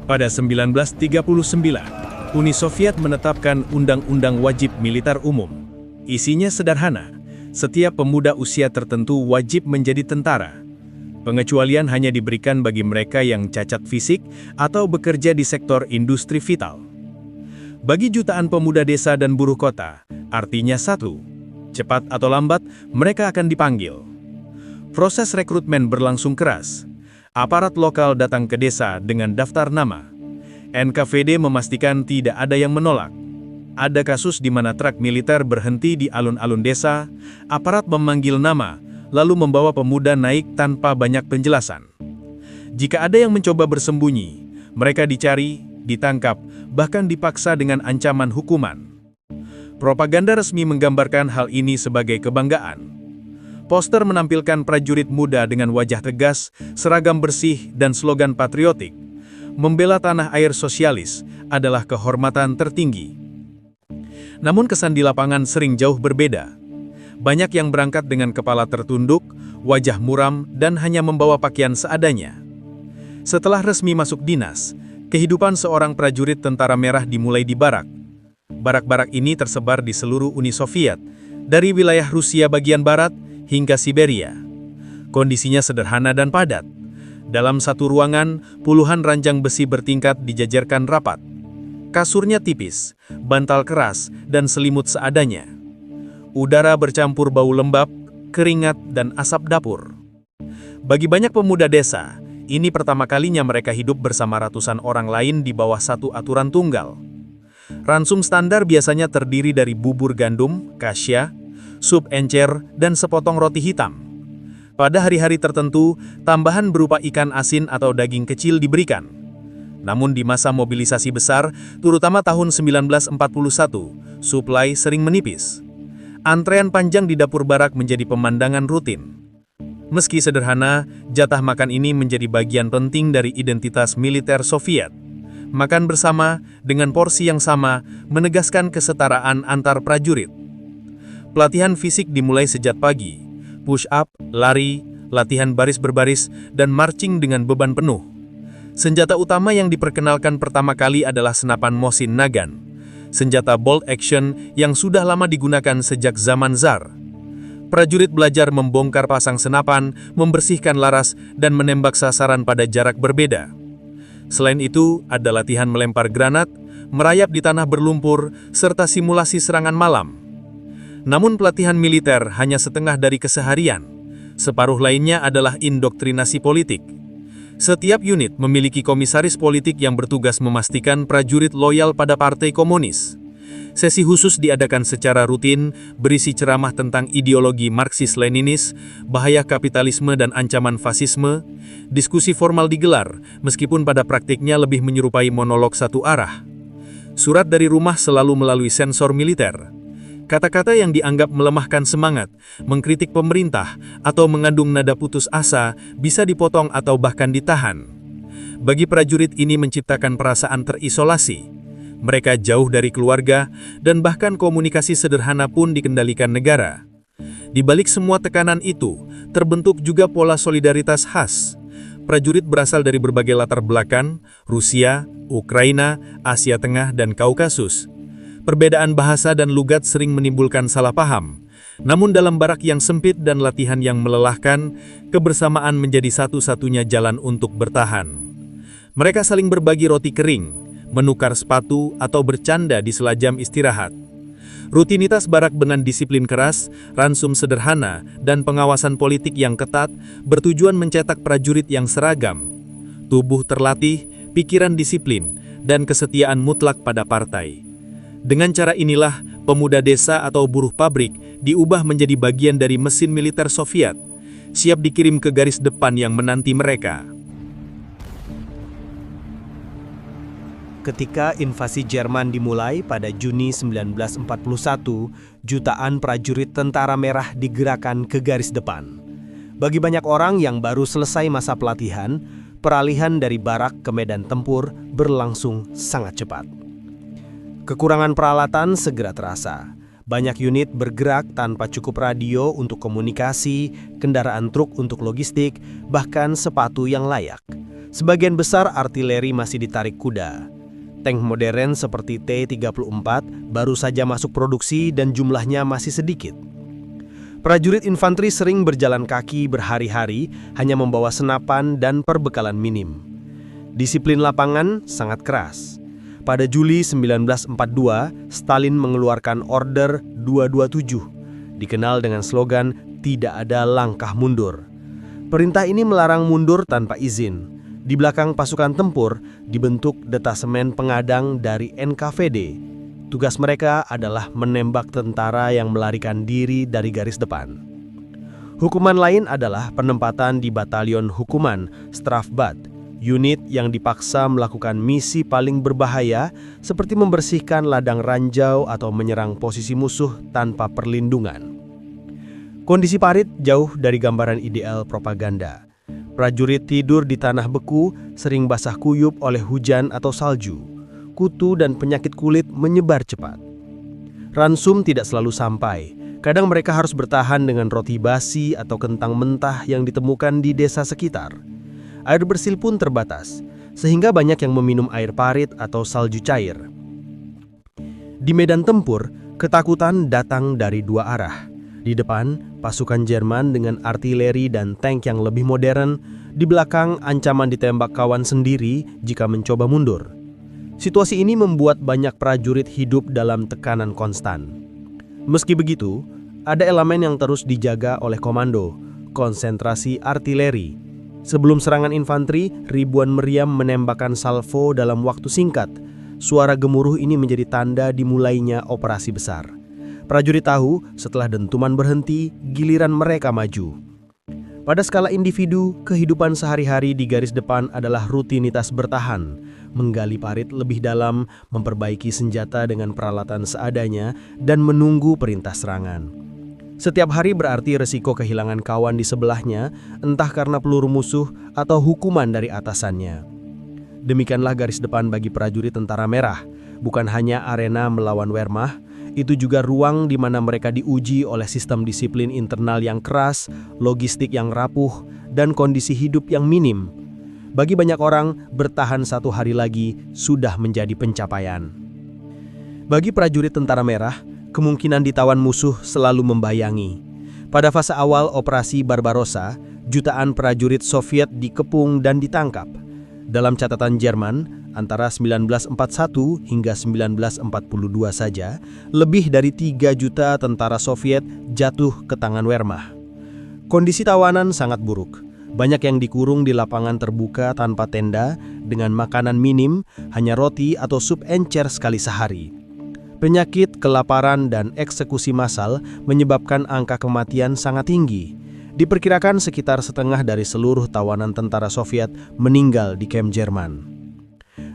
Pada 1939, Uni Soviet menetapkan Undang-Undang Wajib Militer Umum. Isinya sederhana, setiap pemuda usia tertentu wajib menjadi tentara. Pengecualian hanya diberikan bagi mereka yang cacat fisik atau bekerja di sektor industri vital. Bagi jutaan pemuda desa dan buruh kota, artinya satu, cepat atau lambat mereka akan dipanggil. Proses rekrutmen berlangsung keras. Aparat lokal datang ke desa dengan daftar nama. NKVD memastikan tidak ada yang menolak. Ada kasus di mana truk militer berhenti di alun-alun desa, aparat memanggil nama, lalu membawa pemuda naik tanpa banyak penjelasan. Jika ada yang mencoba bersembunyi, mereka dicari, ditangkap, bahkan dipaksa dengan ancaman hukuman. Propaganda resmi menggambarkan hal ini sebagai kebanggaan. Poster menampilkan prajurit muda dengan wajah tegas, seragam bersih, dan slogan patriotik. Membela tanah air sosialis adalah kehormatan tertinggi. Namun kesan di lapangan sering jauh berbeda. Banyak yang berangkat dengan kepala tertunduk, wajah muram, dan hanya membawa pakaian seadanya. Setelah resmi masuk dinas, kehidupan seorang prajurit tentara merah dimulai di barak. Barak-barak ini tersebar di seluruh Uni Soviet, dari wilayah Rusia bagian barat hingga Siberia. Kondisinya sederhana dan padat. Dalam satu ruangan, puluhan ranjang besi bertingkat dijajarkan rapat. Kasurnya tipis, bantal keras, dan selimut seadanya. Udara bercampur bau lembab, keringat, dan asap dapur. Bagi banyak pemuda desa, ini pertama kalinya mereka hidup bersama ratusan orang lain di bawah satu aturan tunggal. Ransum standar biasanya terdiri dari bubur gandum, kasya, sup encer, dan sepotong roti hitam. Pada hari-hari tertentu, tambahan berupa ikan asin atau daging kecil diberikan. Namun di masa mobilisasi besar, terutama tahun 1941, suplai sering menipis. Antrean panjang di dapur barak menjadi pemandangan rutin. Meski sederhana, jatah makan ini menjadi bagian penting dari identitas militer Soviet. Makan bersama, dengan porsi yang sama, menegaskan kesetaraan antar prajurit. Pelatihan fisik dimulai sejak pagi. Push up, lari, latihan baris berbaris, dan marching dengan beban penuh. Senjata utama yang diperkenalkan pertama kali adalah senapan Mosin Nagant, senjata bolt action yang sudah lama digunakan sejak zaman Tsar. Prajurit belajar membongkar pasang senapan, membersihkan laras, dan menembak sasaran pada jarak berbeda. Selain itu, ada latihan melempar granat, merayap di tanah berlumpur, serta simulasi serangan malam. Namun pelatihan militer hanya setengah dari keseharian. Separuh lainnya adalah indoktrinasi politik. Setiap unit memiliki komisaris politik yang bertugas memastikan prajurit loyal pada Partai Komunis. Sesi khusus diadakan secara rutin, berisi ceramah tentang ideologi Marxis-Leninis, bahaya kapitalisme dan ancaman fasisme. Diskusi formal digelar, meskipun pada praktiknya lebih menyerupai monolog satu arah. Surat dari rumah selalu melalui sensor militer. Kata-kata yang dianggap melemahkan semangat, mengkritik pemerintah, atau mengandung nada putus asa bisa dipotong atau bahkan ditahan. Bagi prajurit ini menciptakan perasaan terisolasi. Mereka jauh dari keluarga, dan bahkan komunikasi sederhana pun dikendalikan negara. Di balik semua tekanan itu, terbentuk juga pola solidaritas khas. Prajurit berasal dari berbagai latar belakang, Rusia, Ukraina, Asia Tengah, dan Kaukasus. Perbedaan bahasa dan logat sering menimbulkan salah paham. Namun dalam barak yang sempit dan latihan yang melelahkan, kebersamaan menjadi satu-satunya jalan untuk bertahan. Mereka saling berbagi roti kering, menukar sepatu, atau bercanda di sela jam istirahat. Rutinitas barak dengan disiplin keras, ransum sederhana, dan pengawasan politik yang ketat bertujuan mencetak prajurit yang seragam. Tubuh terlatih, pikiran disiplin, dan kesetiaan mutlak pada partai. Dengan cara inilah, pemuda desa atau buruh pabrik diubah menjadi bagian dari mesin militer Soviet, siap dikirim ke garis depan yang menanti mereka. Ketika invasi Jerman dimulai pada Juni 1941, jutaan prajurit Tentara Merah digerakkan ke garis depan. Bagi banyak orang yang baru selesai masa pelatihan, peralihan dari barak ke medan tempur berlangsung sangat cepat. Kekurangan peralatan segera terasa. Banyak unit bergerak tanpa cukup radio untuk komunikasi, kendaraan truk untuk logistik, bahkan sepatu yang layak. Sebagian besar artileri masih ditarik kuda. Tank modern seperti T-34 baru saja masuk produksi dan jumlahnya masih sedikit. Prajurit infanteri sering berjalan kaki berhari-hari hanya membawa senapan dan perbekalan minim. Disiplin lapangan sangat keras. Pada Juli 1942, Stalin mengeluarkan Order 227, dikenal dengan slogan "Tidak ada langkah mundur". Perintah ini melarang mundur tanpa izin. Di belakang pasukan tempur dibentuk detasemen pengadang dari NKVD. Tugas mereka adalah menembak tentara yang melarikan diri dari garis depan. Hukuman lain adalah penempatan di Batalion Hukuman Strafbat, unit yang dipaksa melakukan misi paling berbahaya seperti membersihkan ladang ranjau atau menyerang posisi musuh tanpa perlindungan. Kondisi parit jauh dari gambaran ideal propaganda. Prajurit tidur di tanah beku, sering basah kuyup oleh hujan atau salju. Kutu dan penyakit kulit menyebar cepat. Ransum tidak selalu sampai. Kadang mereka harus bertahan dengan roti basi atau kentang mentah yang ditemukan di desa sekitar. Air bersih pun terbatas, sehingga banyak yang meminum air parit atau salju cair. Di medan tempur, ketakutan datang dari dua arah. Di depan, pasukan Jerman dengan artileri dan tank yang lebih modern. Di belakang, ancaman ditembak kawan sendiri jika mencoba mundur. Situasi ini membuat banyak prajurit hidup dalam tekanan konstan. Meski begitu, ada elemen yang terus dijaga oleh komando, konsentrasi artileri. Sebelum serangan infanteri, ribuan meriam menembakkan salvo dalam waktu singkat. Suara gemuruh ini menjadi tanda dimulainya operasi besar. Prajurit tahu setelah dentuman berhenti, giliran mereka maju. Pada skala individu, kehidupan sehari-hari di garis depan adalah rutinitas bertahan, menggali parit lebih dalam, memperbaiki senjata dengan peralatan seadanya, dan menunggu perintah serangan. Setiap hari berarti resiko kehilangan kawan di sebelahnya, entah karena peluru musuh atau hukuman dari atasannya. Demikianlah garis depan bagi prajurit Tentara Merah, bukan hanya arena melawan Wehrmacht, itu juga ruang di mana mereka diuji oleh sistem disiplin internal yang keras, logistik yang rapuh, dan kondisi hidup yang minim. Bagi banyak orang, bertahan satu hari lagi sudah menjadi pencapaian. Bagi prajurit Tentara Merah, kemungkinan ditawan musuh selalu membayangi. Pada fase awal Operasi Barbarossa, jutaan prajurit Soviet dikepung dan ditangkap. Dalam catatan Jerman, antara 1941 hingga 1942 saja, lebih dari 3 juta tentara Soviet jatuh ke tangan Wehrmacht. Kondisi tawanan sangat buruk. Banyak yang dikurung di lapangan terbuka tanpa tenda, dengan makanan minim, hanya roti atau sup encer sekali sehari. Penyakit, kelaparan, dan eksekusi massal menyebabkan angka kematian sangat tinggi. Diperkirakan sekitar setengah dari seluruh tawanan tentara Soviet meninggal di kamp Jerman.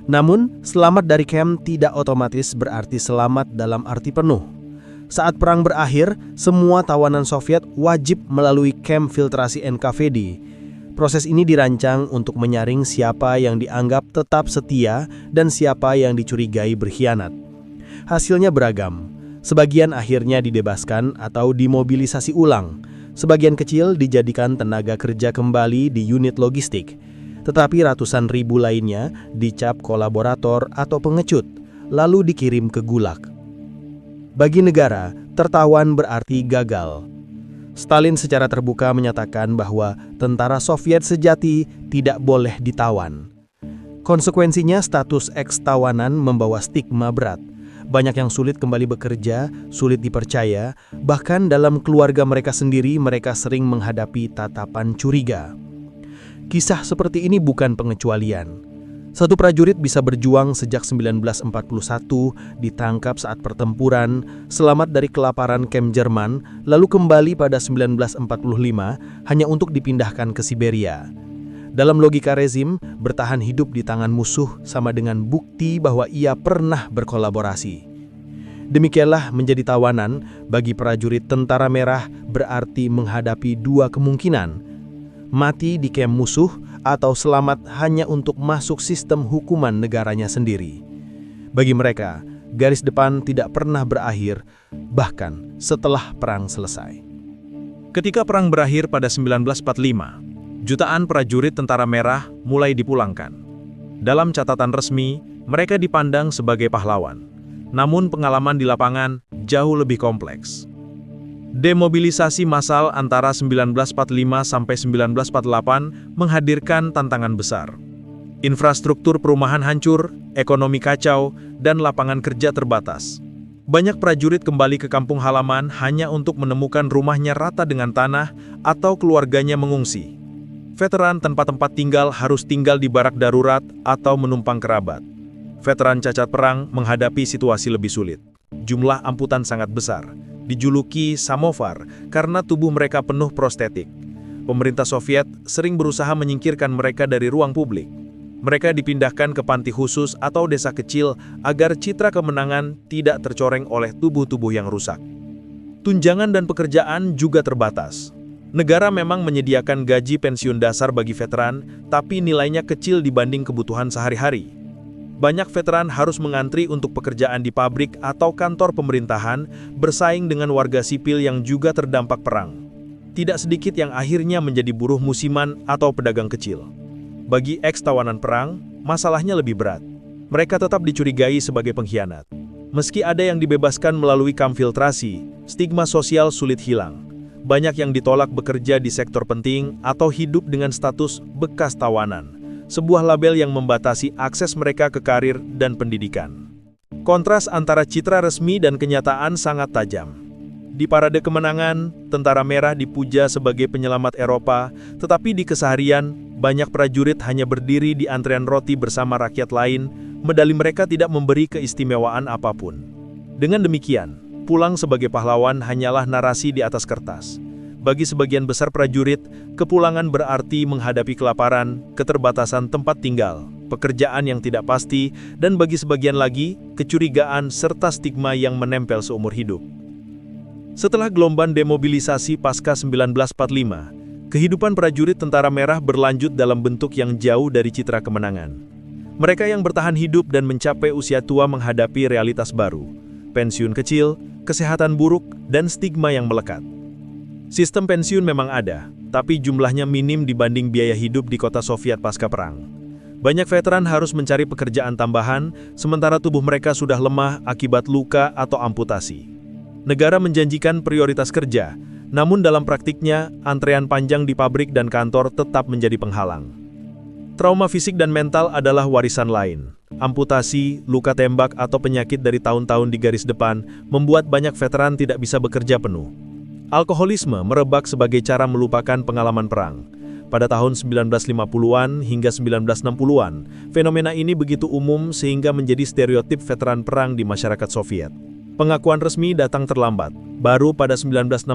Namun, selamat dari kamp tidak otomatis berarti selamat dalam arti penuh. Saat perang berakhir, semua tawanan Soviet wajib melalui kamp filtrasi NKVD. Proses ini dirancang untuk menyaring siapa yang dianggap tetap setia dan siapa yang dicurigai berkhianat. Hasilnya beragam. Sebagian akhirnya dibebaskan atau dimobilisasi ulang. Sebagian kecil dijadikan tenaga kerja kembali di unit logistik. Tetapi ratusan ribu lainnya dicap kolaborator atau pengecut, lalu dikirim ke gulag. Bagi negara, tertawan berarti gagal. Stalin secara terbuka menyatakan bahwa tentara Soviet sejati tidak boleh ditawan. Konsekuensinya status eks-tawanan membawa stigma berat. Banyak yang sulit kembali bekerja, sulit dipercaya, bahkan dalam keluarga mereka sendiri mereka sering menghadapi tatapan curiga. Kisah seperti ini bukan pengecualian. Satu prajurit bisa berjuang sejak 1941, ditangkap saat pertempuran, selamat dari kelaparan kamp Jerman, lalu kembali pada 1945 hanya untuk dipindahkan ke Siberia. Dalam logika rezim, bertahan hidup di tangan musuh sama dengan bukti bahwa ia pernah berkolaborasi. Demikianlah menjadi tawanan bagi prajurit Tentara Merah berarti menghadapi dua kemungkinan: mati di kamp musuh atau selamat hanya untuk masuk sistem hukuman negaranya sendiri. Bagi mereka, garis depan tidak pernah berakhir, bahkan setelah perang selesai. Ketika perang berakhir pada 1945, Jutaan prajurit Tentara Merah mulai dipulangkan. Dalam catatan resmi, mereka dipandang sebagai pahlawan. Namun pengalaman di lapangan jauh lebih kompleks. Demobilisasi massal antara 1945 sampai 1948 menghadirkan tantangan besar. Infrastruktur perumahan hancur, ekonomi kacau, dan lapangan kerja terbatas. Banyak prajurit kembali ke kampung halaman hanya untuk menemukan rumahnya rata dengan tanah atau keluarganya mengungsi. Veteran tanpa tempat tinggal harus tinggal di barak darurat atau menumpang kerabat. Veteran cacat perang menghadapi situasi lebih sulit. Jumlah amputan sangat besar, dijuluki samovar karena tubuh mereka penuh prostetik. Pemerintah Soviet sering berusaha menyingkirkan mereka dari ruang publik. Mereka dipindahkan ke panti khusus atau desa kecil agar citra kemenangan tidak tercoreng oleh tubuh-tubuh yang rusak. Tunjangan dan pekerjaan juga terbatas. Negara memang menyediakan gaji pensiun dasar bagi veteran, tapi nilainya kecil dibanding kebutuhan sehari-hari. Banyak veteran harus mengantri untuk pekerjaan di pabrik atau kantor pemerintahan, bersaing dengan warga sipil yang juga terdampak perang. Tidak sedikit yang akhirnya menjadi buruh musiman atau pedagang kecil. Bagi eks-tawanan perang, masalahnya lebih berat. Mereka tetap dicurigai sebagai pengkhianat. Meski ada yang dibebaskan melalui kamfiltrasi, stigma sosial sulit hilang. Banyak yang ditolak bekerja di sektor penting atau hidup dengan status bekas tawanan. Sebuah label yang membatasi akses mereka ke karir dan pendidikan. Kontras antara citra resmi dan kenyataan sangat tajam. Di parade kemenangan, Tentara Merah dipuja sebagai penyelamat Eropa, tetapi di keseharian, banyak prajurit hanya berdiri di antrean roti bersama rakyat lain, medali mereka tidak memberi keistimewaan apapun. Dengan demikian, pulang sebagai pahlawan hanyalah narasi di atas kertas. Bagi sebagian besar prajurit, kepulangan berarti menghadapi kelaparan, keterbatasan tempat tinggal, pekerjaan yang tidak pasti, dan bagi sebagian lagi, kecurigaan serta stigma yang menempel seumur hidup. Setelah gelombang demobilisasi pasca 1945, kehidupan prajurit Tentara Merah berlanjut dalam bentuk yang jauh dari citra kemenangan. Mereka yang bertahan hidup dan mencapai usia tua menghadapi realitas baru, pensiun kecil, kesehatan buruk, dan stigma yang melekat. Sistem pensiun memang ada, tapi jumlahnya minim dibanding biaya hidup di kota Soviet pasca perang. Banyak veteran harus mencari pekerjaan tambahan, sementara tubuh mereka sudah lemah akibat luka atau amputasi. Negara menjanjikan prioritas kerja, namun dalam praktiknya, antrean panjang di pabrik dan kantor tetap menjadi penghalang. Trauma fisik dan mental adalah warisan lain. Amputasi, luka tembak, atau penyakit dari tahun-tahun di garis depan membuat banyak veteran tidak bisa bekerja penuh. Alkoholisme merebak sebagai cara melupakan pengalaman perang. Pada tahun 1950-an hingga 1960-an, fenomena ini begitu umum sehingga menjadi stereotip veteran perang di masyarakat Soviet. Pengakuan resmi datang terlambat. Baru pada 1965,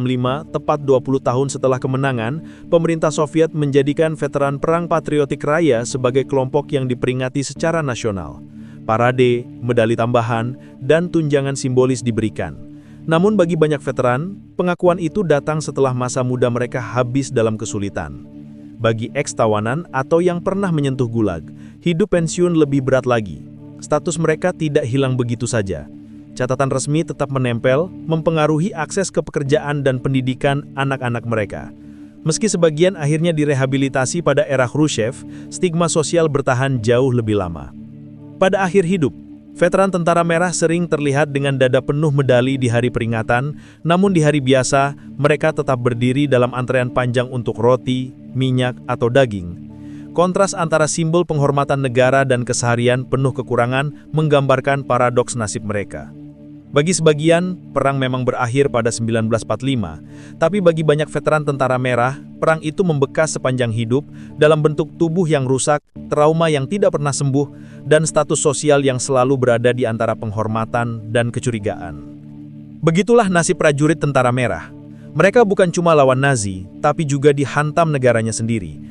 tepat 20 tahun setelah kemenangan, pemerintah Soviet menjadikan veteran perang patriotik raya sebagai kelompok yang diperingati secara nasional. Parade, medali tambahan, dan tunjangan simbolis diberikan. Namun bagi banyak veteran, pengakuan itu datang setelah masa muda mereka habis dalam kesulitan. Bagi eks-tawanan atau yang pernah menyentuh gulag, hidup pensiun lebih berat lagi. Status mereka tidak hilang begitu saja. Catatan resmi tetap menempel, mempengaruhi akses ke pekerjaan dan pendidikan anak-anak mereka. Meski sebagian akhirnya direhabilitasi pada era Khrushchev, stigma sosial bertahan jauh lebih lama. Pada akhir hidup, veteran Tentara Merah sering terlihat dengan dada penuh medali di hari peringatan, namun di hari biasa, mereka tetap berdiri dalam antrean panjang untuk roti, minyak, atau daging. Kontras antara simbol penghormatan negara dan keseharian penuh kekurangan menggambarkan paradoks nasib mereka. Bagi sebagian, perang memang berakhir pada 1945, tapi bagi banyak veteran Tentara Merah, perang itu membekas sepanjang hidup dalam bentuk tubuh yang rusak, trauma yang tidak pernah sembuh, dan status sosial yang selalu berada di antara penghormatan dan kecurigaan. Begitulah nasib prajurit Tentara Merah. Mereka bukan cuma lawan Nazi, tapi juga dihantam negaranya sendiri.